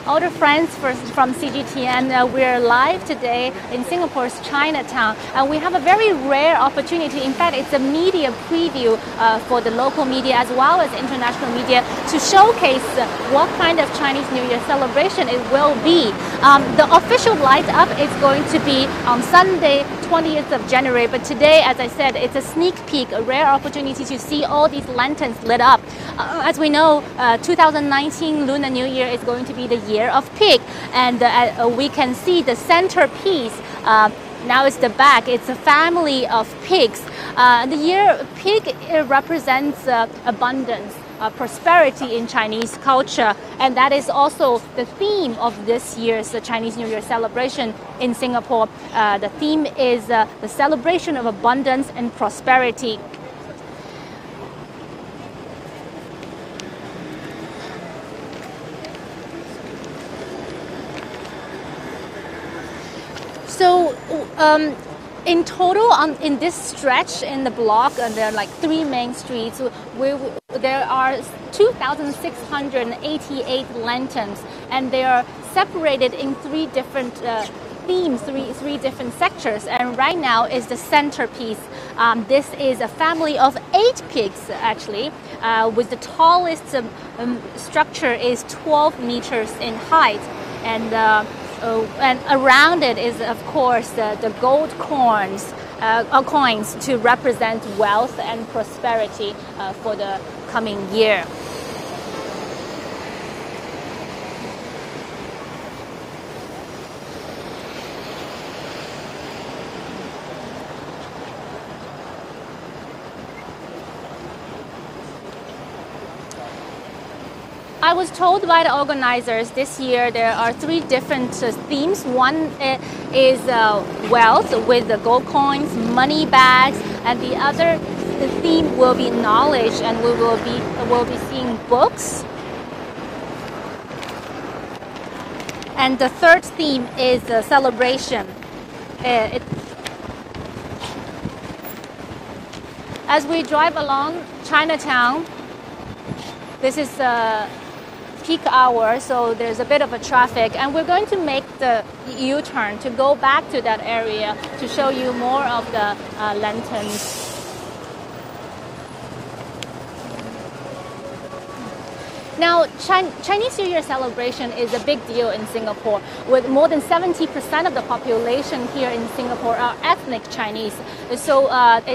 all the friends from CGTN. We're live today in Singapore's Chinatown, and we have a very rare opportunity. In fact, it's a media preview for the local media as well as international media to showcase what kind of Chinese New Year celebration it will be. The official light up is going to be on Sunday, 20th of January, but today, as I said, it's a sneak peek, a rare opportunity to see all these lanterns lit up. As we know, 2019 Lunar New Year is going to be the year of pig, and we can see the centerpiece. Now it's the back. It's a family of pigs. The year pig represents abundance, prosperity in Chinese culture, and that is also the theme of this year's Chinese New Year celebration in Singapore. The theme is the celebration of abundance and prosperity. So in total, in this stretch in the block, there are like 3 main streets. There are 2,688 lanterns, and they are separated in 3 different themes, three different sectors. And right now is the centerpiece. This is a family of 8 pigs, actually, with the tallest structure is 12 meters in height, and around it is, of course, the gold coins to represent wealth and prosperity for the coming year. I was told by the organizers this year there are 3 different themes. One is wealth with the gold coins, money bags, and the other theme will be knowledge, and we will be seeing books. And the third theme is celebration. As we drive along Chinatown, this is peak hour, so there's a bit of a traffic, and we're going to make the U-turn to go back to that area to show you more of the lanterns. Now, Chinese New Year celebration is a big deal in Singapore. With more than 70% of the population here in Singapore are ethnic Chinese. So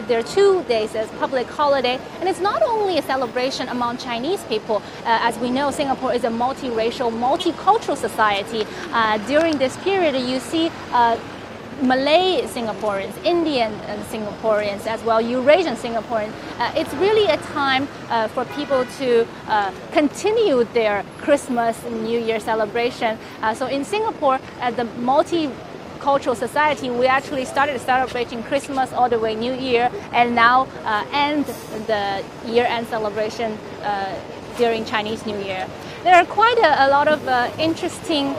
there are 2 days as public holiday. And it's not only a celebration among Chinese people. As we know, Singapore is a multiracial, multicultural society. During this period, you see Malay Singaporeans, Indian Singaporeans, as well Eurasian Singaporeans. It's really a time for people to continue their Christmas and New Year celebration. So in Singapore, the multicultural society, we actually started celebrating Christmas all the way New Year, and now end the year-end celebration during Chinese New Year. There are quite a lot of interesting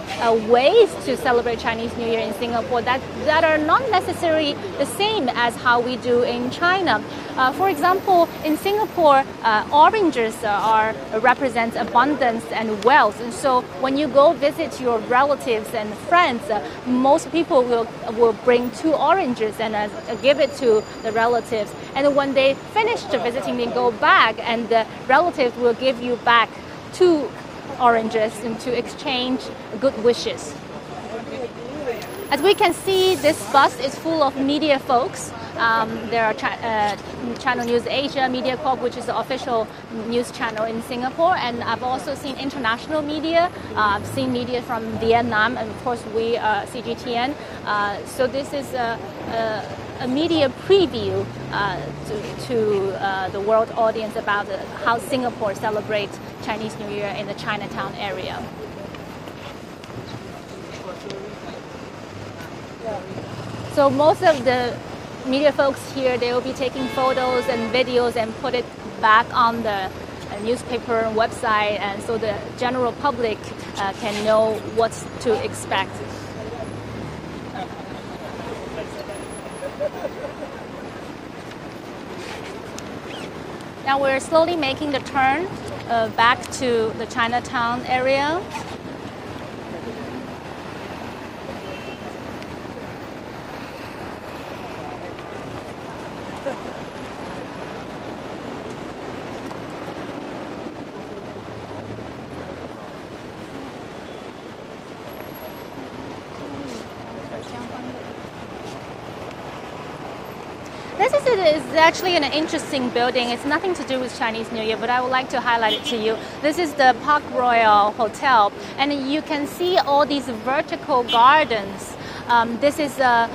ways to celebrate Chinese New Year in Singapore that are not necessarily the same as how we do in China. For example, in Singapore, oranges represent abundance and wealth. And so when you go visit your relatives and friends, most people will bring 2 oranges and give it to the relatives. And when they finish visiting, they go back, and the relatives will give you back 2 oranges and to exchange good wishes. As we can see, this bus is full of media folks. There are Channel News Asia, Media Corp, which is the official news channel in Singapore, and I've also seen international media. I've seen media from Vietnam, and of course we CGTN. So this is a media preview to the world audience about how Singapore celebrates Chinese New Year in the Chinatown area. So most of the media folks here, they will be taking photos and videos and put it back on the newspaper and website, and so the general public can know what to expect. Now we're slowly making the turn back to the Chinatown area. is actually an interesting building. It's nothing to do with Chinese New Year, but I would like to highlight it to you. This is the Park Royal Hotel, and you can see all these vertical gardens. This is a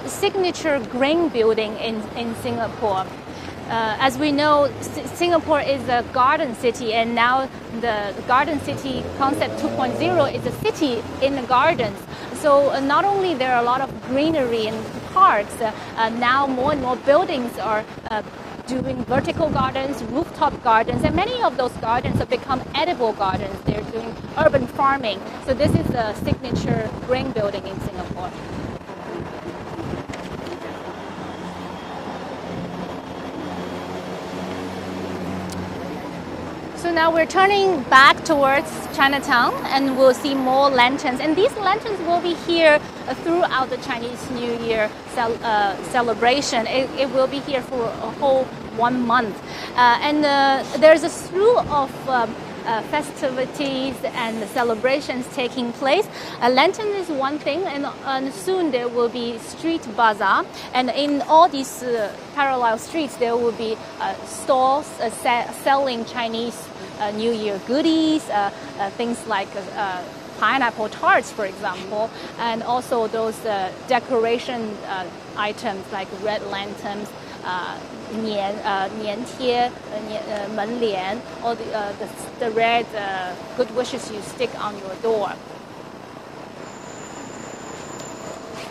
signature green building in Singapore. As we know, Singapore is a garden city, and now the garden city concept 2.0 is a city in the gardens. So not only there are a lot of greenery and parks, now more and more buildings are doing vertical gardens, rooftop gardens, and many of those gardens have become edible gardens. They're doing urban farming. So this is a signature green building in Singapore. So now we're turning back towards Chinatown, and we'll see more lanterns. And these lanterns will be here throughout the Chinese New Year celebration. It will be here for a whole 1 month. And there's a slew of festivities and celebrations taking place. A lantern is one thing, and soon there will be street bazaar. And in all these parallel streets, there will be stalls selling Chinese New Year goodies, things like pineapple tarts, for example, and also those decoration items like red lanterns, 年贴, 门帘, or the red good wishes you stick on your door.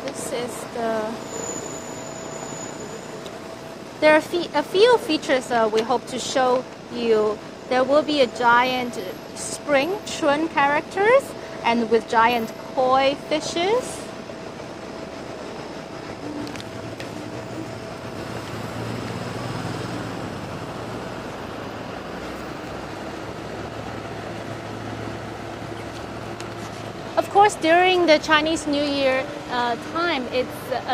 This is there are a few features we hope to show you. There will be a giant spring chun characters, and with giant koi fishes. Of course, during the Chinese New Year time,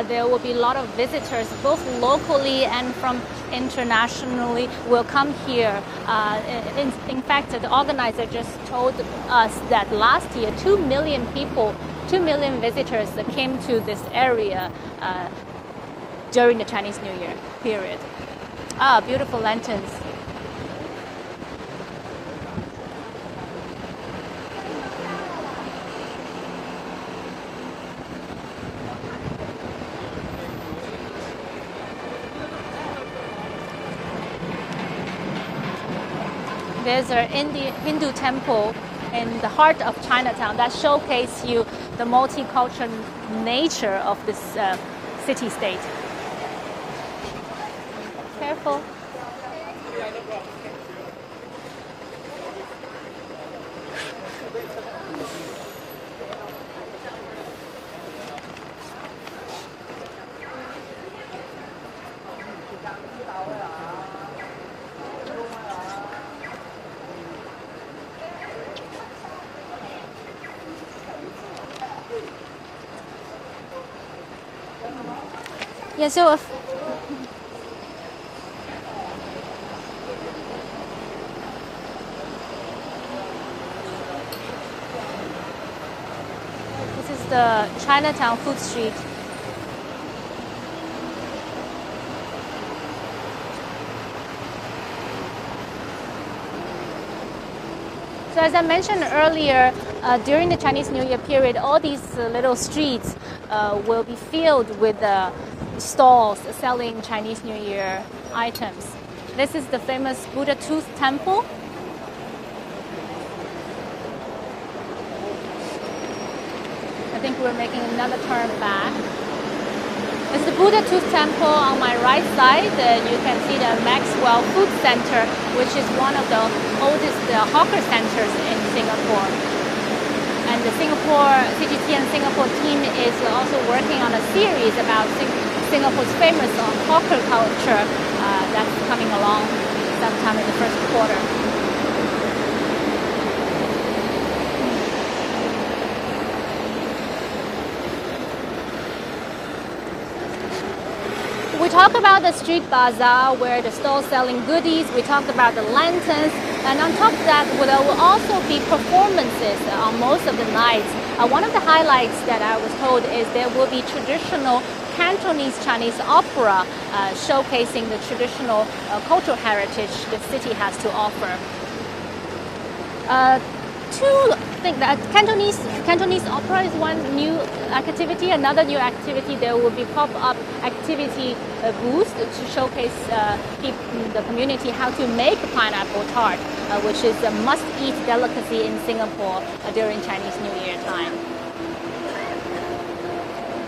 there will be a lot of visitors, both locally and from internationally, will come here. In fact, the organizer just told us that last year 2 million people, 2 million visitors came to this area during the Chinese New Year period. Ah, beautiful lanterns. There's a Hindu temple in the heart of Chinatown that showcases you the multicultural nature of this city-state. Careful. Yeah, so this is the Chinatown food street. So as I mentioned earlier, during the Chinese New Year period, all these little streets will be filled with stalls selling Chinese New Year items. This is the famous Buddha Tooth Temple. I think we're making another turn back. It's the Buddha Tooth Temple on my right side. You can see the Maxwell Food Center, which is one of the oldest hawker centers in Singapore. And the CGTN Singapore team is also working on a series about Singapore's famous hawker culture that's coming along sometime in the first quarter. We talked about the street bazaar where the stalls selling goodies. We talked about the lanterns, and on top of that, there will also be performances on most of the nights. One of the highlights that I was told is there will be traditional Cantonese Chinese opera, showcasing the traditional cultural heritage the city has to offer. Cantonese opera is one new activity. Another new activity, there will be pop-up activity booths to showcase the community how to make pineapple tart, which is a must-eat delicacy in Singapore during Chinese New Year time.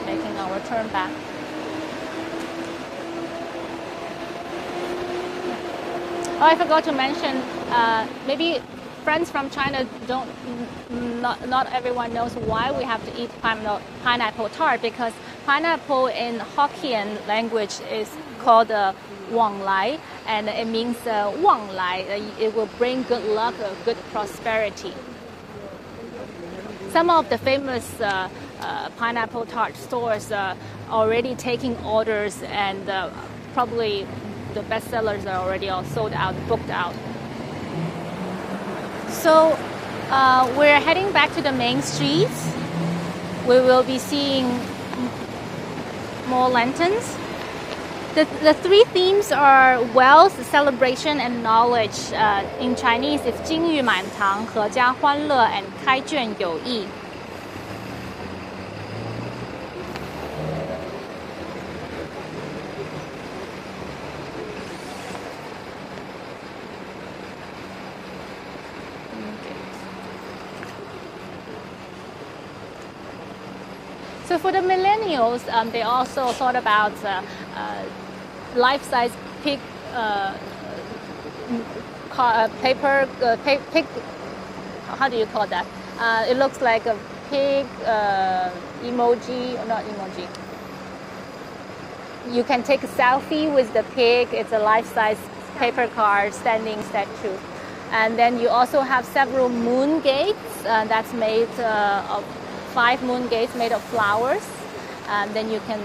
Making our turn back. Oh, I forgot to mention, maybe friends from China not everyone knows why we have to eat pineapple tart, because pineapple in Hokkien language is called Wang Lai, and it means Wang Lai. It will bring good luck, good prosperity. Some of the famous pineapple tart stores are already taking orders, and probably the bestsellers are already all sold out, booked out. So we're heading back to the main streets. We will be seeing more lanterns. The three themes are wealth, celebration, and knowledge. In Chinese, it's 金玉满堂, 阖家欢乐, and 开卷有益. So for the millennials, they also thought about life-size pig paper pig. How do you call that? It looks like a pig emoji, not emoji. You can take a selfie with the pig. It's a life-size paper card standing statue. And then you also have several moon gates that's made of 5 moon gates made of flowers. Then you can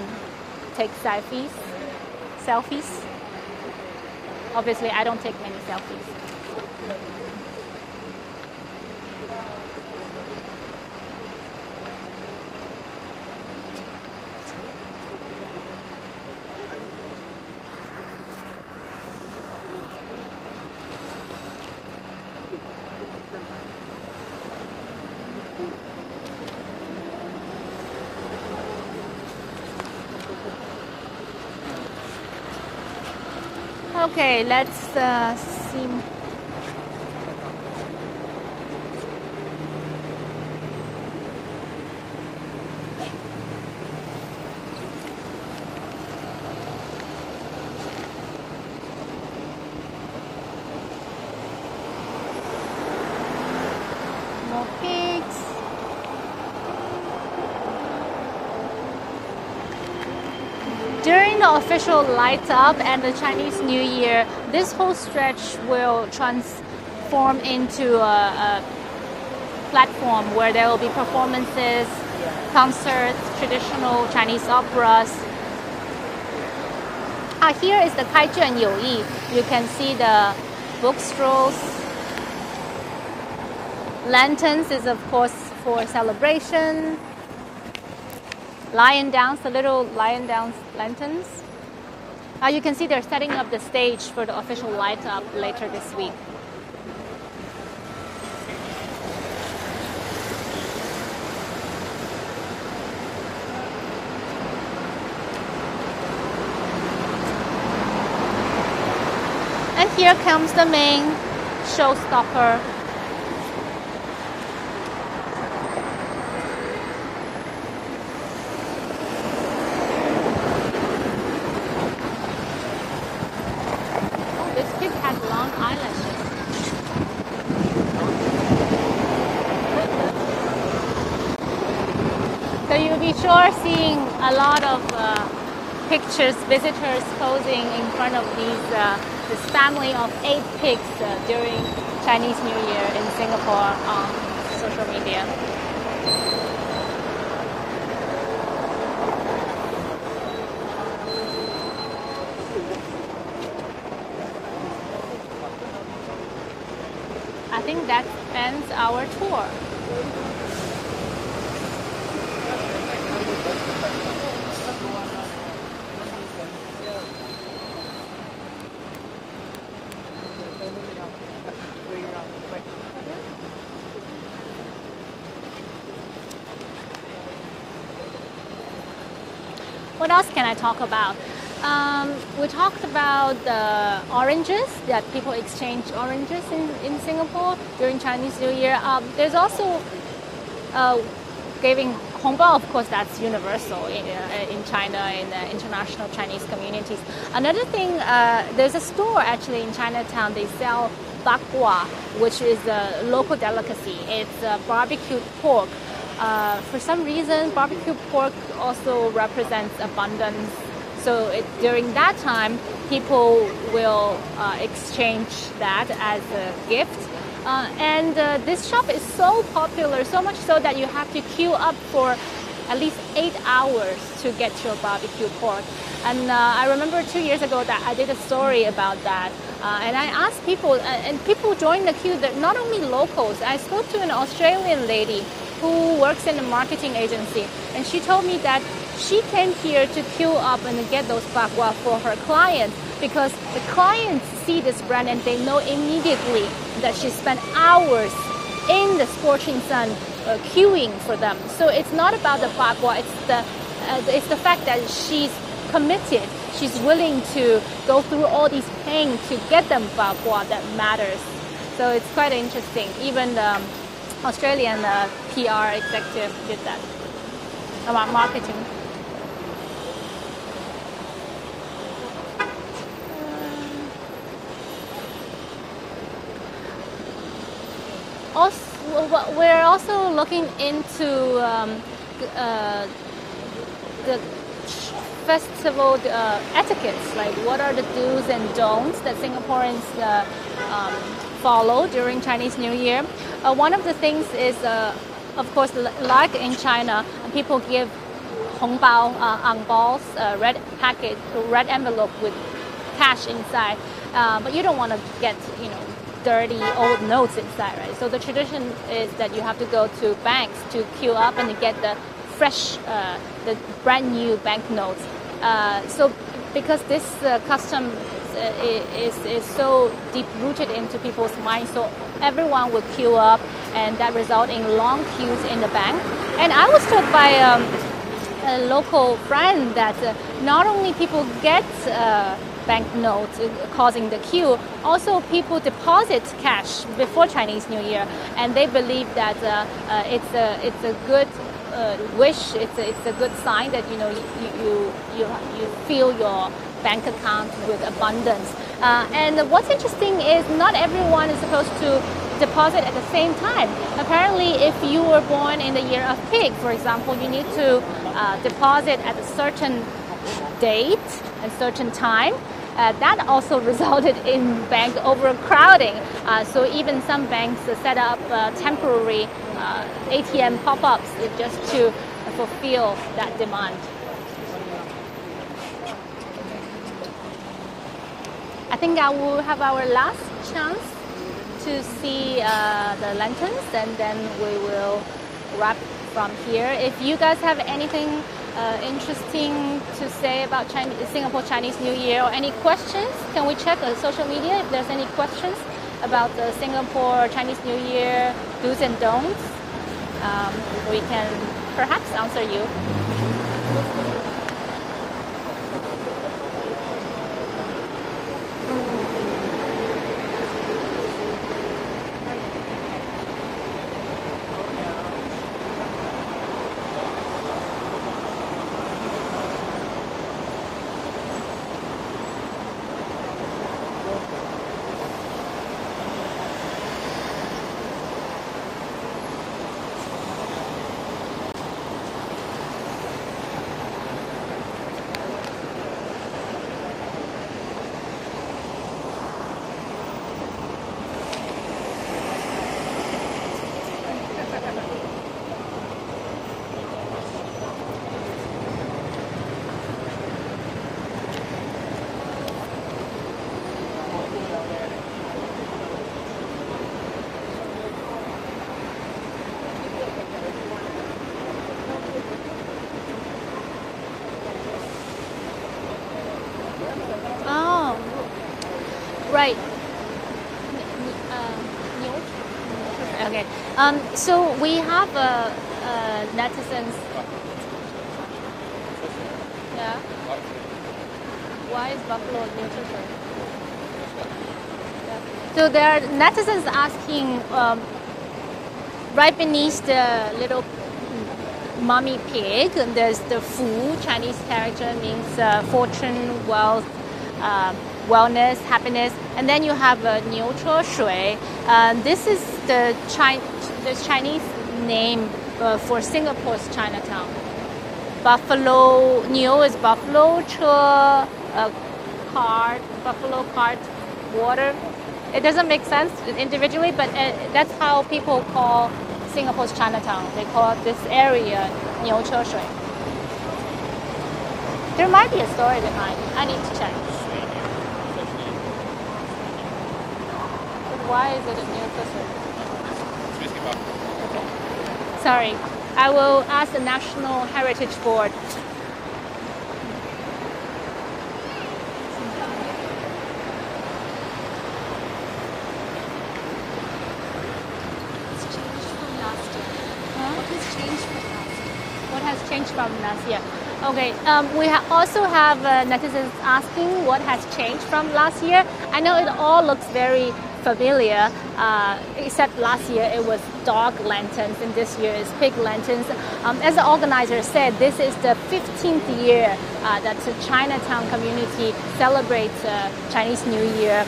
take selfies. Obviously, I don't take many selfies. Okay, let's see. More pigs. During the official light up and the Chinese New Year, this whole stretch will transform into a platform where there will be performances, concerts, traditional Chinese operas. Here is the 开卷有益. You can see the book strolls. Lanterns is of course for celebration. Lion dance, the little lion dance lanterns. You can see they're setting up the stage for the official light up later this week. And here comes the main showstopper. So you'll be sure seeing a lot of pictures, visitors posing in front of this family of 8 pigs during Chinese New Year in Singapore on social media. I think that ends our tour. What else can I talk about? We talked about the oranges, that people exchange oranges in Singapore during Chinese New Year. There's also giving hongbao, of course, that's universal in China, in the international Chinese communities. Another thing, there's a store actually in Chinatown, they sell bakwa, which is a local delicacy. It's barbecued pork. For some reason, barbecued pork also represents abundance. So during that time, people will exchange that as a gift. And this shop is so popular, so much so that you have to queue up for at least 8 hours to get your barbecue pork. And I remember 2 years ago that I did a story about that. And I asked people, and people joined the queue, that not only locals. I spoke to an Australian lady who works in a marketing agency, and she told me that she came here to queue up and get those bakwa for her clients, because the clients see this brand and they know immediately that she spent hours in the scorching sun queuing for them. So it's not about the bakwa, it's the fact that she's committed, she's willing to go through all these pain to get them bakwa that matters. So it's quite interesting. Even the Australian PR executive did that about marketing. Also, we're also looking into the festival etiquettes, like what are the do's and don'ts that Singaporeans follow during Chinese New Year. One of the things is, of course, like in China, people give hongbao, angbaos, red packet, red envelope with cash inside, but you don't want to get, dirty old notes inside, right? So the tradition is that you have to go to banks to queue up and get the fresh, the brand new banknotes. So because this custom is so deep rooted into people's minds, so everyone would queue up, and that result in long queues in the bank. And I was told by a local friend that not only people get banknotes causing the queue, also people deposit cash before Chinese New Year, and they believe that it's a good wish. It's a good sign that you fill your bank account with abundance. And what's interesting is not everyone is supposed to deposit at the same time. Apparently, if you were born in the year of pig, for example, you need to deposit at a certain date and certain time. That also resulted in bank overcrowding. So even some banks set up temporary ATM pop-ups just to fulfill that demand. I think I will have our last chance to see the lanterns, and then we will wrap from here. If you guys have anything interesting to say about Singapore Chinese New Year, or any questions, can we check social media if there's any questions about the Singapore Chinese New Year do's and don'ts? We can perhaps answer you. Right. Okay. So we have netizens. Yeah. Why is buffalo neutral choice? Yeah. So there are netizens asking right beneath the little mummy pig, there's the Fu, Chinese character means fortune, wealth, wellness, happiness, and then you have Niu Che Shui. This is the Chinese name for Singapore's Chinatown. Buffalo, Niu is buffalo, Che cart, buffalo cart, water. It doesn't make sense individually, but that's how people call Singapore's Chinatown. They call this area Niu Che Shui. There might be a story behind. I need to check. But why is it a Niu Che Shui? Okay. Sorry. I will ask the National Heritage Board. What has changed from last year? Okay, we also have netizens asking what has changed from last year. I know it all looks very familiar, except last year it was dog lanterns and this year is pig lanterns. As the organizer said, this is the 15th year that the Chinatown community celebrates Chinese New Year.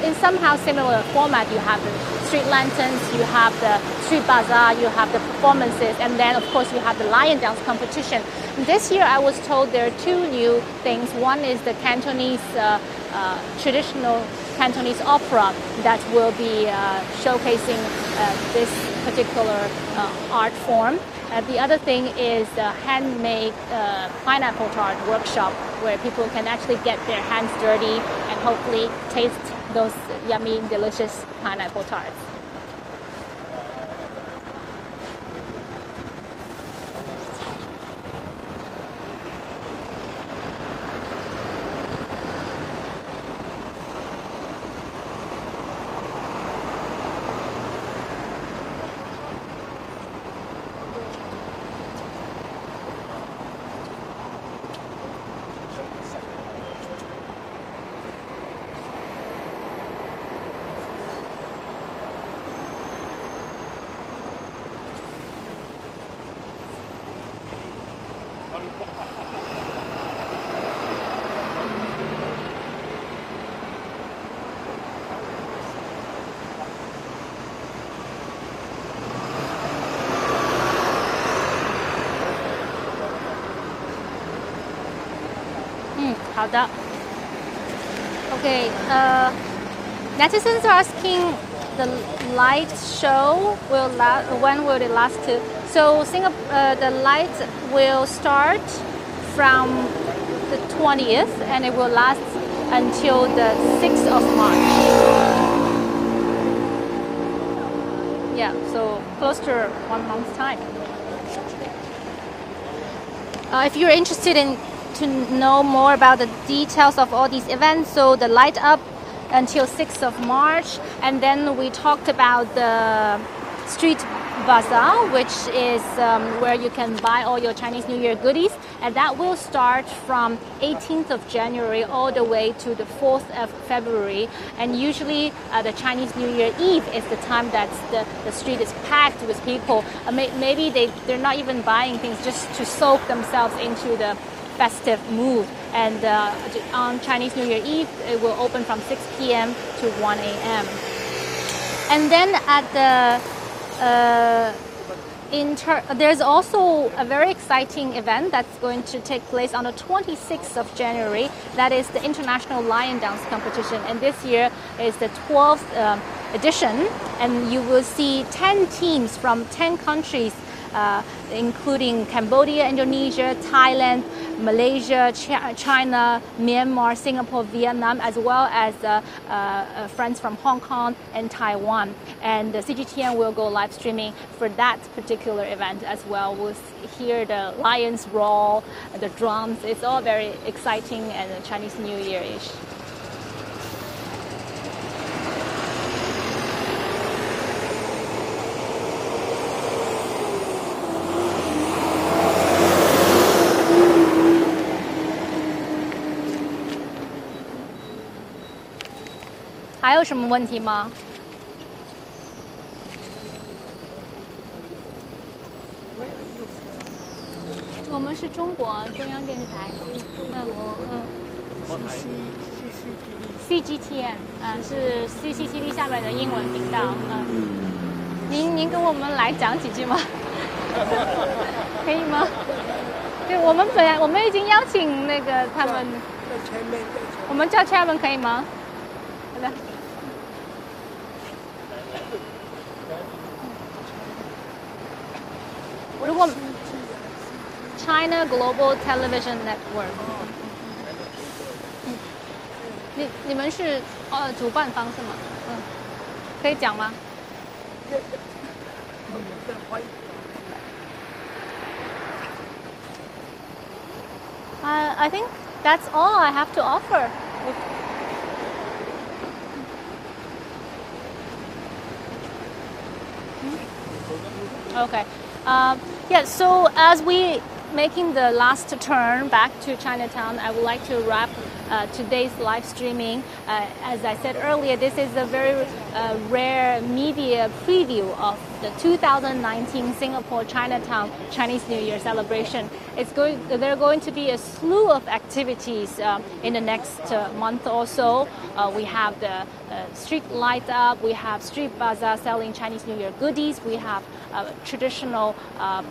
In somehow similar format, you have the street lanterns, you have the street bazaar, you have the performances, and then of course you have the lion dance competition. This year I was told there are two new things. One is the Cantonese, traditional Cantonese opera that will be showcasing this particular art form. The other thing is the handmade pineapple tart workshop where people can actually get their hands dirty and hopefully taste those yummy, delicious pineapple tarts. Okay, netizens are asking the light show when will it last to? So the light will start from the 20th and it will last until the 6th of March. Yeah, so close to 1 month's time. If you're interested to know more about the details of all these events, so the light up until 6th of March, and then we talked about the street bazaar, which is where you can buy all your Chinese New Year goodies, and that will start from 18th of January all the way to the 4th of February. And usually the Chinese New Year Eve is the time that the street is packed with people. Maybe they're not even buying things, just to soak themselves into the festive mood. And on Chinese New Year Eve, it will open from 6 p.m. to 1 a.m. And then at the there's also a very exciting event that's going to take place on the 26th of January. That is the International Lion Dance Competition. And this year is the 12th edition. And you will see 10 teams from 10 countries, including Cambodia, Indonesia, Thailand, Malaysia, China, Myanmar, Singapore, Vietnam, as well as friends from Hong Kong and Taiwan. And the CGTN will go live streaming for that particular event as well. We'll hear the lions roar, the drums. It's all very exciting and Chinese New Year-ish. 还有什么问题吗？我们是中国中央电视台，CGTN， 是 CCTV 下面的英文频道，您跟我们来讲几句吗？可以吗？对，我们已经邀请那个他们，我们叫 Chairman 可以吗？好的。如果 China Global Television Network， 你们是主办方是吗？可以讲吗？I think that's all I have to offer. Okay. Yeah, so as we making the last turn back to Chinatown, I would like to wrap today's live streaming. As I said earlier, this is a very rare media preview of the 2019 Singapore Chinatown Chinese New Year celebration. There are going to be a slew of activities in the next month or so. We have the street light up, we have street bazaar selling Chinese New Year goodies, we have traditional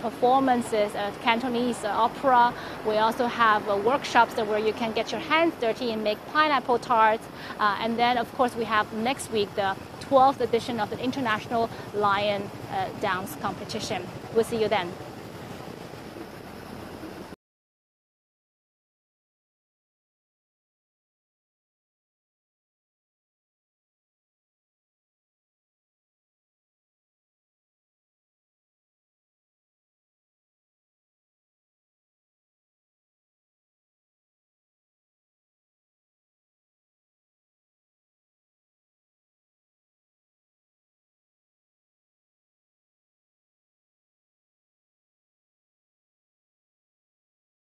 performances, Cantonese opera. We also have workshops where you can get your hands dirty and make pineapple tarts. And then, of course, we have next week the 12th edition of the International Lion Dance Competition. We'll see you then.